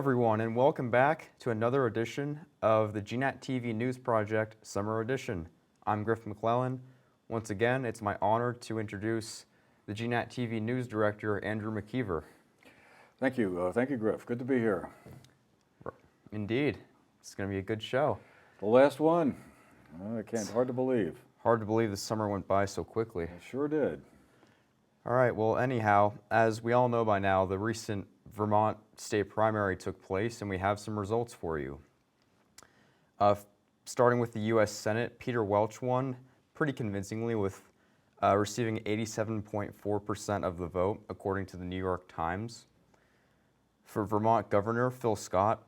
everyone, and welcome back to another edition of the GNAT-TV News Project Summer Edition. I'm Griff McClellan. Once again, it's my honor to introduce the GNAT-TV News Director, Andrew McKeever. Thank you. Thank you, Griff. Good to be here. Indeed. It's going to be a good show. The last one. Hard to believe. Hard to believe the summer went by so quickly. It sure did. All right, well, anyhow, as we all know by now, the recent Vermont state primary took place, and we have some results for you. Starting with the U.S. Senate, Peter Welch won pretty convincingly with receiving 87.4% of the vote, according to the New York Times. For Vermont Governor, Phil Scott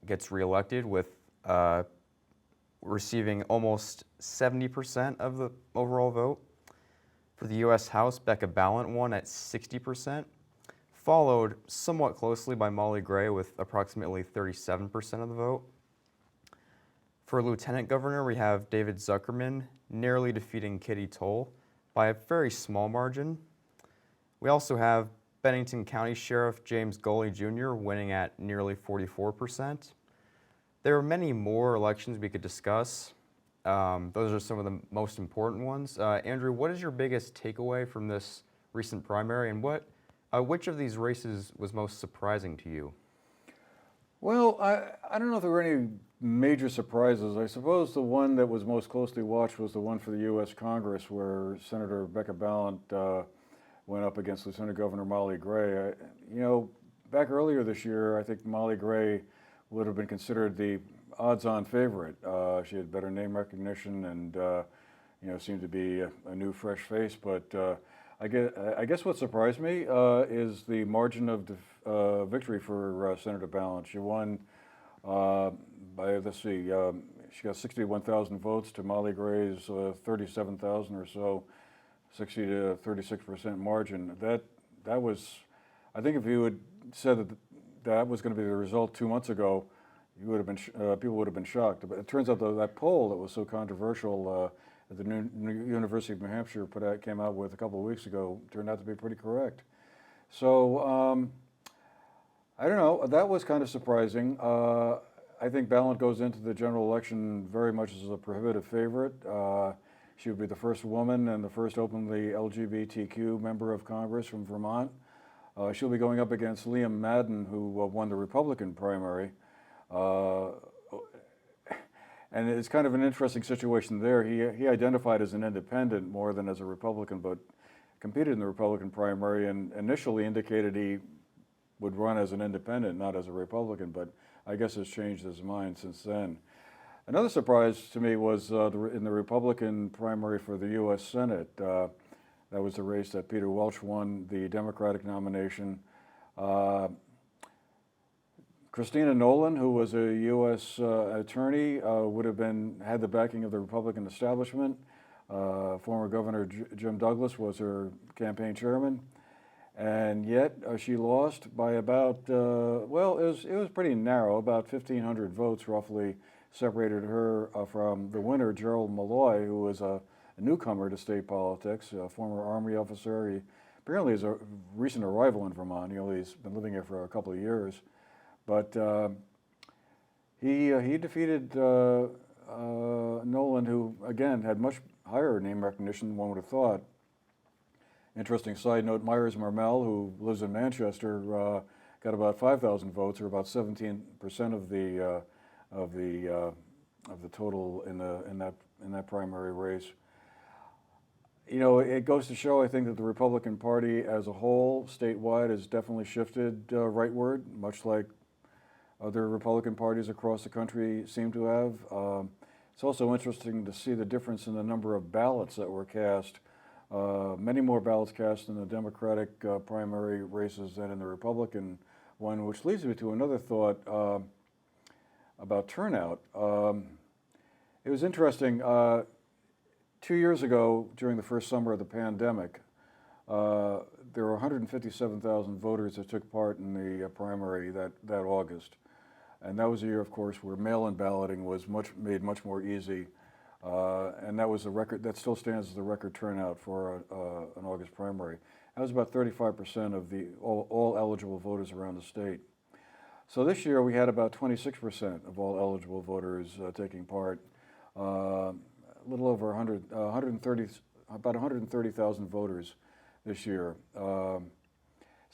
gets reelected with receiving almost 70% of the overall vote. For the U.S. House, Becca Balint won at 60%, followed somewhat closely by Molly Gray with approximately 37% of the vote. For Lieutenant Governor, we have David Zuckerman narrowly defeating Kitty Toll by a very small margin. We also have Bennington County Sheriff James Gully Jr. winning at nearly 44%. There are many more elections we could discuss. Those are some of the most important ones. Andrew, what is your biggest takeaway from this recent primary, and which of these races was most surprising to you? Well, I don't know if there were any major surprises. I suppose the one that was most closely watched was the one for the U.S. Congress, where Senator Becca Balint went up against Lieutenant Governor Molly Gray. Back earlier this year, I think Molly Gray would have been considered the odds-on favorite. She had better name recognition and seemed to be a new, fresh face. But I guess what surprised me is the margin of victory for Senator Balint. She won by, she got 61,000 votes to Molly Gray's 37,000 or so, 60 to 36% margin. That was, I think if you had said that was going to be the result 2 months ago, you would have been people would have been shocked. But it turns out that poll that was so controversial that the University of New Hampshire came out with a couple of weeks ago turned out to be pretty correct. So I don't know. That was kind of surprising. I think Balint goes into the general election very much as a prohibitive favorite. She would be the first woman and the first openly LGBTQ member of Congress from Vermont. She'll be going up against Liam Madden, who won the Republican primary. And it's kind of an interesting situation there. He identified as an independent more than as a Republican, but competed in the Republican primary and initially indicated he would run as an independent, not as a Republican, but I guess has changed his mind since then. Another surprise to me was in the Republican primary for the U.S. Senate. That was the race that Peter Welch won, the Democratic nomination. Christina Nolan, who was a U.S. attorney, would have had the backing of the Republican establishment. Former Governor Jim Douglas was her campaign chairman, and yet she lost by about it was pretty narrow. About 1,500 votes roughly separated her from the winner, Gerald Malloy, who was a newcomer to state politics, a former Army officer. He apparently is a recent arrival in Vermont. He's been living here for a couple of years. But he defeated Nolan, who, again, had much higher name recognition than one would have thought. Interesting side note, Myers Marmel, who lives in Manchester, got about 5,000 votes, or about 17% of the total in that primary race. It goes to show, I think, that the Republican Party as a whole, statewide, has definitely shifted rightward, much like other Republican parties across the country seem to have. It's also interesting to see the difference in the number of ballots that were cast. Many more ballots cast in the Democratic primary races than in the Republican one, which leads me to another thought about turnout. It was interesting. 2 years ago, during the first summer of the pandemic, there were 157,000 voters that took part in the primary that August. And that was a year, of course, where mail-in balloting was made much more easy. And that was a record, that still stands as the record turnout for an August primary. That was about 35% of all eligible voters around the state. So this year we had about 26% of all eligible voters taking part, a little over 130, about 130,000 voters this year. So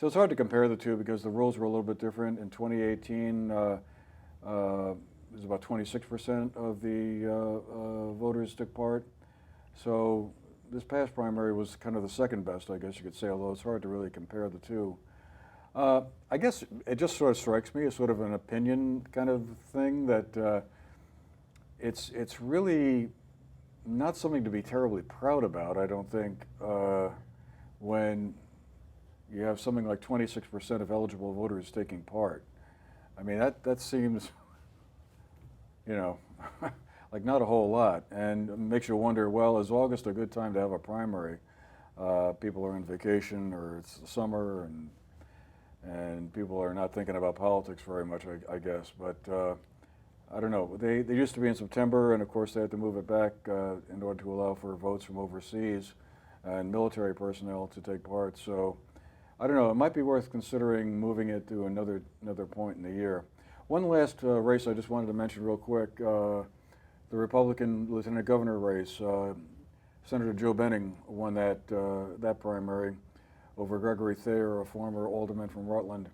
it's hard to compare the two because the rules were a little bit different. In 2018, it was about 26% of the voters took part. So this past primary was kind of the second best, I guess you could say, although it's hard to really compare the two. I guess it just sort of strikes me as sort of an opinion kind of thing that it's really not something to be terribly proud about, I don't think, when you have something like 26% of eligible voters taking part. I mean, that seems, you know, like not a whole lot, and it makes you wonder, well, is August a good time to have a primary? People are on vacation, or it's the summer, and people are not thinking about politics very much, I guess. But I don't know. They used to be in September, and of course they had to move it back in order to allow for votes from overseas and military personnel to take part. So I don't know. It might be worth considering moving it to another point in the year. One last race I just wanted to mention real quick: the Republican lieutenant governor race. Senator Joe Benning won that primary over Gregory Thayer, a former alderman from Rutland.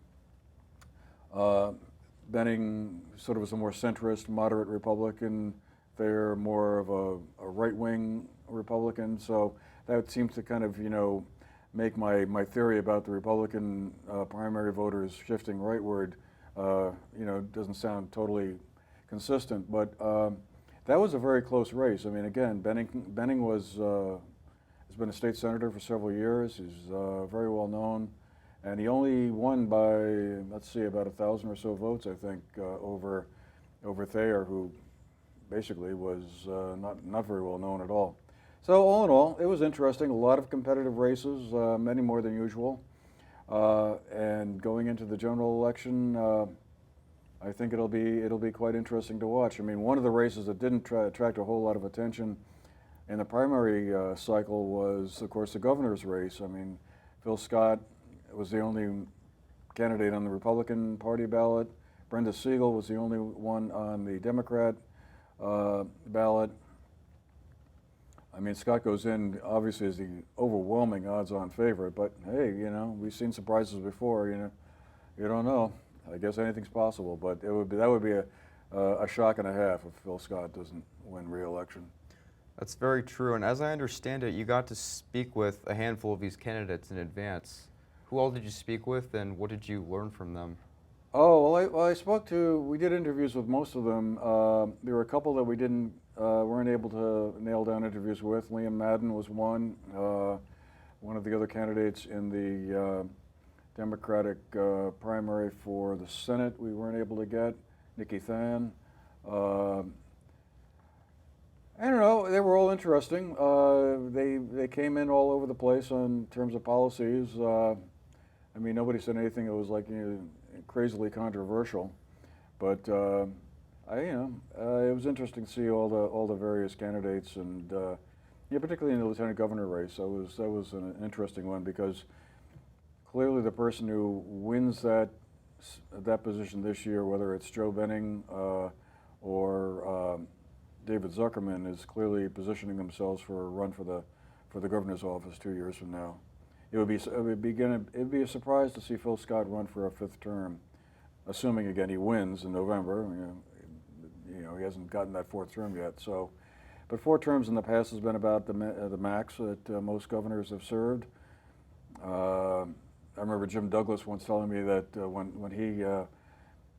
Benning sort of was a more centrist, moderate Republican. Thayer more of a right-wing Republican. So that seems to kind of, you know, make my theory about the Republican primary voters shifting rightward, you know, doesn't sound totally consistent. But that was a very close race. I mean, again, Benning has been a state senator for several years. He's very well known, and he only won by, let's see, about 1,000 or so votes, I think, over Thayer, who basically was not very well known at all. So all in all, it was interesting. A lot of competitive races, many more than usual, and going into the general election, I think it'll be quite interesting to watch. I mean, one of the races that didn't attract a whole lot of attention in the primary cycle was, of course, the governor's race. I mean, Phil Scott was the only candidate on the Republican Party ballot. Brenda Siegel was the only one on the Democrat ballot. I mean, Scott goes in, obviously, as the overwhelming odds-on favorite, but hey, you know, we've seen surprises before, you know. You don't know. I guess anything's possible, but that would be a shock and a half if Phil Scott doesn't win re-election. That's very true, and as I understand it, you got to speak with a handful of these candidates in advance. Who all did you speak with, and what did you learn from them? Oh, well, we did interviews with most of them. There were a couple that we weren't able to nail down interviews with. Liam Madden was one of the other candidates in the Democratic primary for the Senate we weren't able to get. Nikki Than. I don't know, they were all interesting. They came in all over the place in terms of policies. I mean, nobody said anything that was like, you know, crazily controversial, but it was interesting to see all the various candidates, and yeah, particularly in the lieutenant governor race. That was an interesting one because clearly the person who wins that position this year, whether it's Joe Benning or David Zuckerman, is clearly positioning themselves for a run for the governor's office 2 years from now. It'd be a surprise to see Phil Scott run for a 5th term, assuming again he wins in November. You know, he hasn't gotten that 4th term yet. So, but 4 terms in the past has been about the max that most governors have served. I remember Jim Douglas once telling me that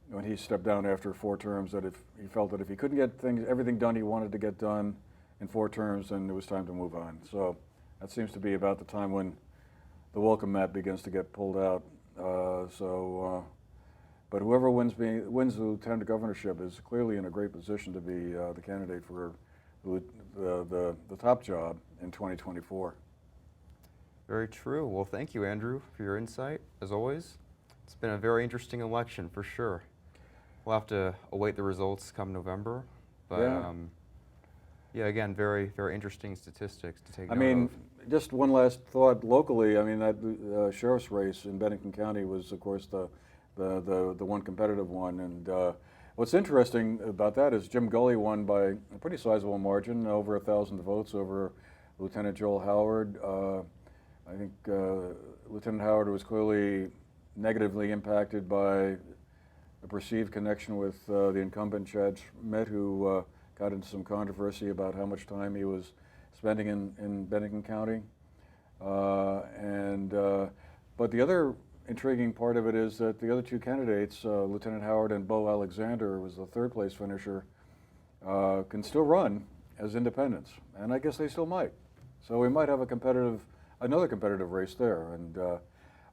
when he stepped down after 4 terms, that if he felt that if he couldn't get everything done he wanted to get done in 4 terms, then it was time to move on. So that seems to be about the time when the welcome mat begins to get pulled out. But whoever wins the lieutenant governorship is clearly in a great position to be the candidate for the top job in 2024. Very true. Well, thank you, Andrew, for your insight, as always. It's been a very interesting election, for sure. We'll have to await the results come November, but yeah, again, very, very interesting statistics to take note of. I mean, just one last thought locally. I mean, that sheriff's race in Bennington County was, of course, the the one competitive one. And what's interesting about that is Jim Gully won by a pretty sizable margin, over 1,000 votes over Lieutenant Joel Howard. I think Lieutenant Howard was clearly negatively impacted by a perceived connection with the incumbent Chad Schmidt, who got into some controversy about how much time he was spending in Bennington County. But the other intriguing part of it is that the other two candidates, Lieutenant Howard and Bo Alexander, who was the third place finisher, can still run as independents, and I guess they still might. So we might have another competitive race there. And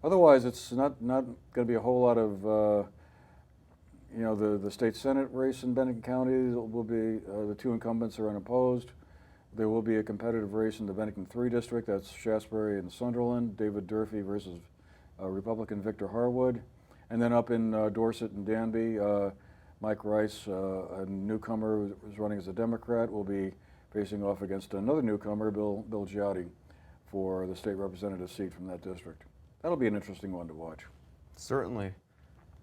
otherwise, it's not going to be a whole lot of the state senate race in Bennington County will be the two incumbents are unopposed. There will be a competitive race in the Bennington 3 district. That's Shasbury and Sunderland. David Durfee versus Republican Victor Harwood. And then up in Dorset and Danby, Mike Rice, a newcomer who's running as a Democrat, will be facing off against another newcomer, Bill Giotti, for the state representative seat from that district. That'll be an interesting one to watch. Certainly.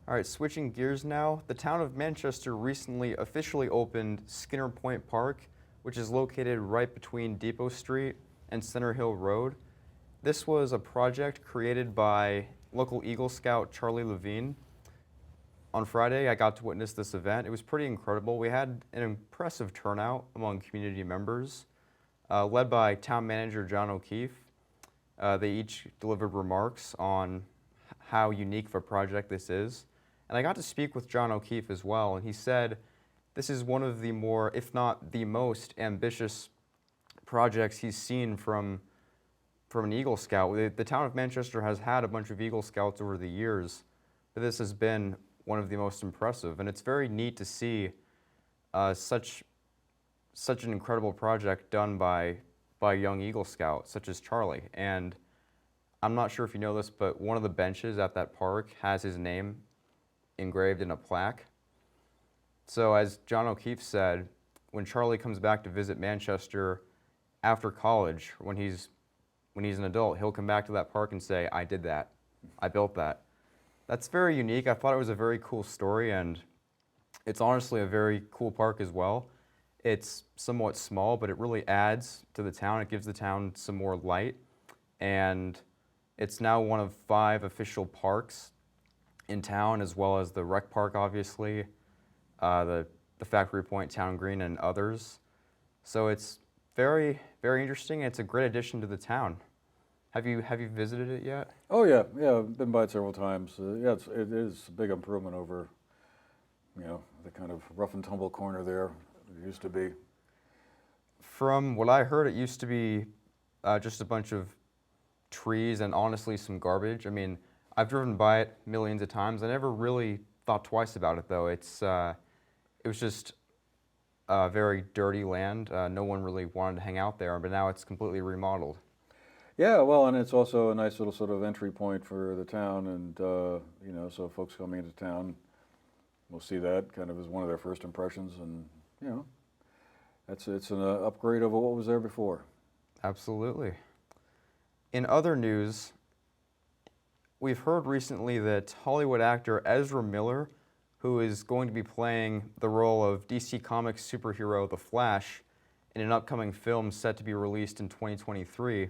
All right, switching gears now. The town of Manchester recently officially opened Skinner Point Park, which is located right between Depot Street and Center Hill Road. This was a project created by local Eagle Scout Charlie Levine. On Friday, I got to witness this event. It was pretty incredible. We had an impressive turnout among community members, led by town manager John O'Keefe. They each delivered remarks on how unique of a project this is. And I got to speak with John O'Keefe as well, and he said this is one of the more, if not the most ambitious projects he's seen from an Eagle Scout. The town of Manchester has had a bunch of Eagle Scouts over the years, but this has been one of the most impressive. And it's very neat to see such an incredible project done by a young Eagle Scout, such as Charlie. And I'm not sure if you know this, but one of the benches at that park has his name engraved in a plaque. So as John O'Keefe said, when Charlie comes back to visit Manchester after college, when he's an adult, he'll come back to that park and say, I did that, I built that. That's very unique. I thought it was a very cool story, and it's honestly a very cool park as well. It's somewhat small, but it really adds to the town. It gives the town some more light, and it's now one of 5 official parks in town, as well as the rec park, obviously, the Factory Point Town Green, and others. So it's very, very interesting. It's a great addition to the town. Have you visited it yet? Oh yeah, I've been by it several times. Yeah, it is a big improvement over, the kind of rough and tumble corner there it used to be. From what I heard, it used to be just a bunch of trees and honestly some garbage. I mean, I've driven by it millions of times. I never really thought twice about it, though. It was just very dirty land. No one really wanted to hang out there, but now it's completely remodeled. Yeah, well, and it's also a nice little sort of entry point for the town, and so folks coming into town will see that kind of as one of their first impressions, and it's an upgrade over what was there before. Absolutely. In other news, we've heard recently that Hollywood actor Ezra Miller, who is going to be playing the role of DC Comics superhero The Flash in an upcoming film set to be released in 2023,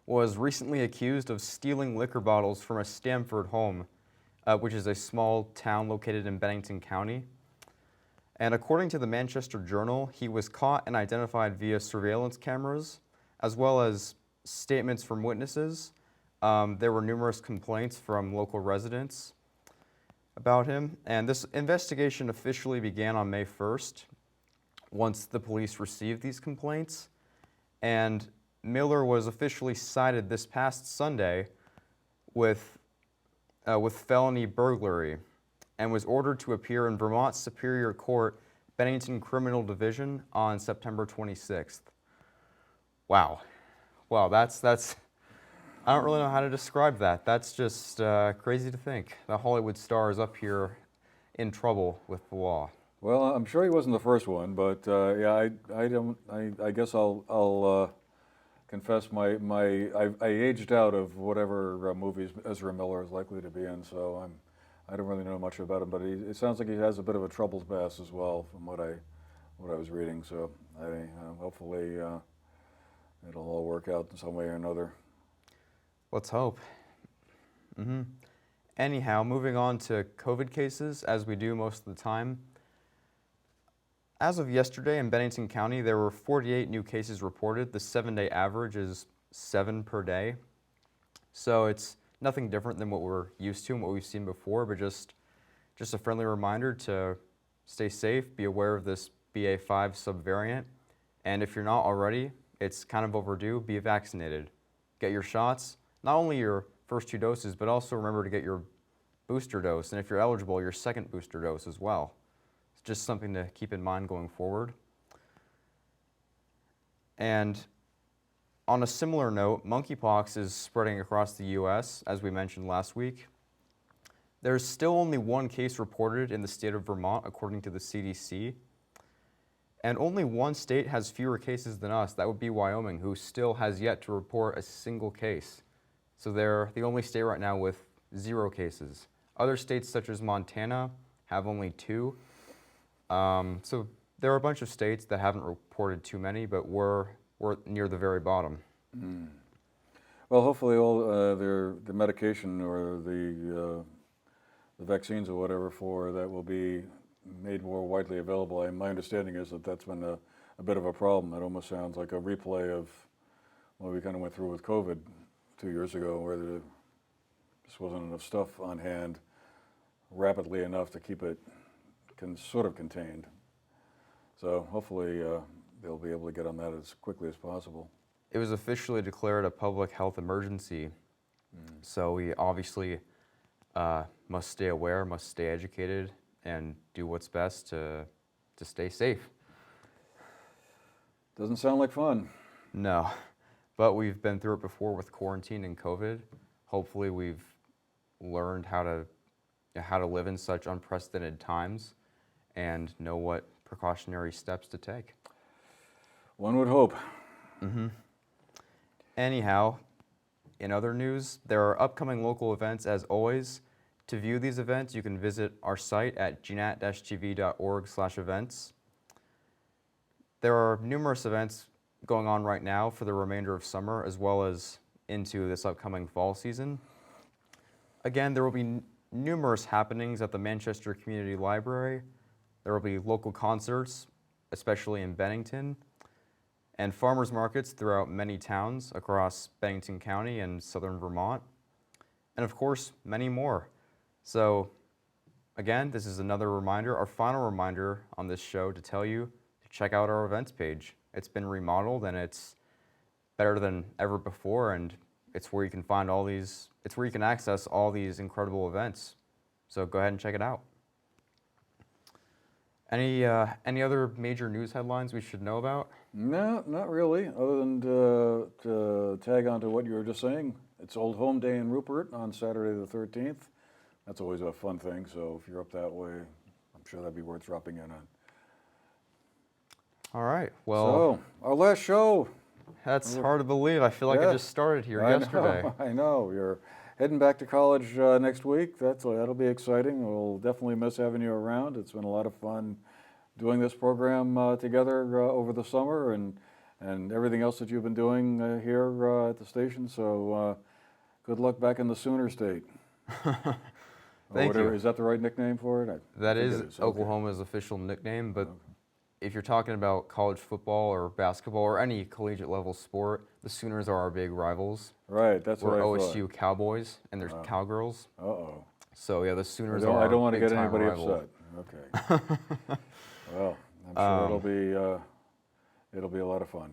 was recently accused of stealing liquor bottles from a Stamford home, which is a small town located in Bennington County. And according to the Manchester Journal, he was caught and identified via surveillance cameras, as well as statements from witnesses. There were numerous complaints from local residents about him, and this investigation officially began on May 1st, once the police received these complaints. And Miller was officially cited this past Sunday with felony burglary and was ordered to appear in Vermont Superior Court, Bennington Criminal Division on September 26th. Wow, that's I don't really know how to describe that. That's just crazy to think. The Hollywood star is up here in trouble with the law. Well, I'm sure he wasn't the first one, but yeah, I guess I'll confess I aged out of whatever movies Ezra Miller is likely to be in, so I don't really know much about him, but it sounds like he has a bit of a troubled past as well, from what I was reading. So hopefully it'll all work out in some way or another. Let's hope. Anyhow, moving on to COVID cases, as we do most of the time. As of yesterday in Bennington County, there were 48 new cases reported. The 7-day average is 7 per day. So it's nothing different than what we're used to and what we've seen before, but just a friendly reminder to stay safe, be aware of this BA.5 subvariant, and if you're not already, it's kind of overdue, be vaccinated. Get your shots, not only your first 2 doses, but also remember to get your booster dose, and if you're eligible, your second booster dose as well. It's just something to keep in mind going forward. And on a similar note, monkeypox is spreading across the U.S., as we mentioned last week. There's still only 1 case reported in the state of Vermont, according to the CDC. And only 1 state has fewer cases than us. That would be Wyoming, who still has yet to report a single case. So they're the only state right now with 0 cases. Other states, such as Montana, have only 2. So there are a bunch of states that haven't reported too many, but we're near the very bottom. Well, hopefully all the medication or the vaccines or whatever for that will be made more widely available. My understanding is that that's been a bit of a problem. It almost sounds like a replay of what we kind of went through with COVID 2 years ago, where there just wasn't enough stuff on hand rapidly enough to keep it sort of contained. So hopefully they'll be able to get on that as quickly as possible. It was officially declared a public health emergency. So we obviously must stay aware, must stay educated, and do what's best to stay safe. Doesn't sound like fun. No, but we've been through it before with quarantine and COVID. Hopefully we've learned how to live in such unprecedented times and know what precautionary steps to take. One would hope. Anyhow, in other news, there are upcoming local events as always. To view these events, you can visit our site at gnat-tv.org/events. There are numerous events going on right now for the remainder of summer as well as into this upcoming fall season. Again, there will be numerous happenings at the Manchester Community Library. There will be local concerts, especially in Bennington, and farmers markets throughout many towns across Bennington County and southern Vermont, and of course, many more. So again, this is another reminder, our final reminder on this show to tell you to check out our events page. It's been remodeled and it's better than ever before, and it's where you can find it's where you can access all these incredible events. So go ahead and check it out. Any other major news headlines we should know about? No, not really, other than to tag on to what you were just saying. It's Old Home Day in Rupert on Saturday the 13th. That's always a fun thing, so if you're up that way, I'm sure that'd be worth dropping in on. All right, well. So, our last show. That's hard to believe. I feel like I just started here yesterday. I know. You're heading back to college next week. That'll be exciting. We'll definitely miss having you around. It's been a lot of fun doing this program together over the summer and everything else that you've been doing here at the station. So good luck back in the Sooner State. Thank you. Is that the right nickname for it? That is Oklahoma's official nickname, but if you're talking about college football or basketball or any collegiate level sport, the Sooners are our big rivals. Right, that's what I We're thought. OSU Cowboys, and there's Cowgirls. Uh-oh. So yeah, the Sooners are I don't want to big get time anybody rival. upset. Okay. Well, I'm sure it'll be a lot of fun.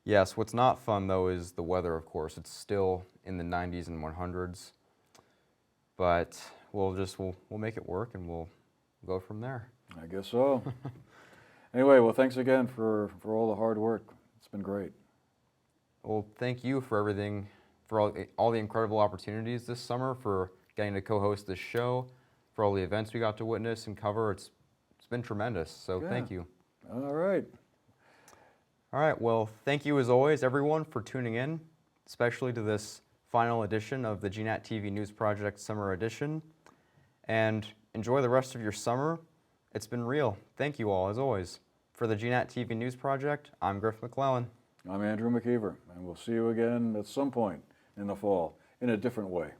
Yes, what's not fun though is the weather, of course. It's still in the 90s and 100s, but we'll make it work and we'll go from there. I guess so. Anyway, well, thanks again for all the hard work. It's been great. Well, thank you for everything, for all the incredible opportunities this summer, for getting to co-host this show, for all the events we got to witness and cover. It's been tremendous, so thank you. All right. All right, well, thank you as always, everyone, for tuning in, especially to this final edition of the GNAT-TV News Project Summer Edition. and enjoy the rest of your summer. It's been real. Thank you all, as always. For the GNAT-TV News Project, I'm Griff McClellan. I'm Andrew McKeever, and we'll see you again at some point in the fall in a different way.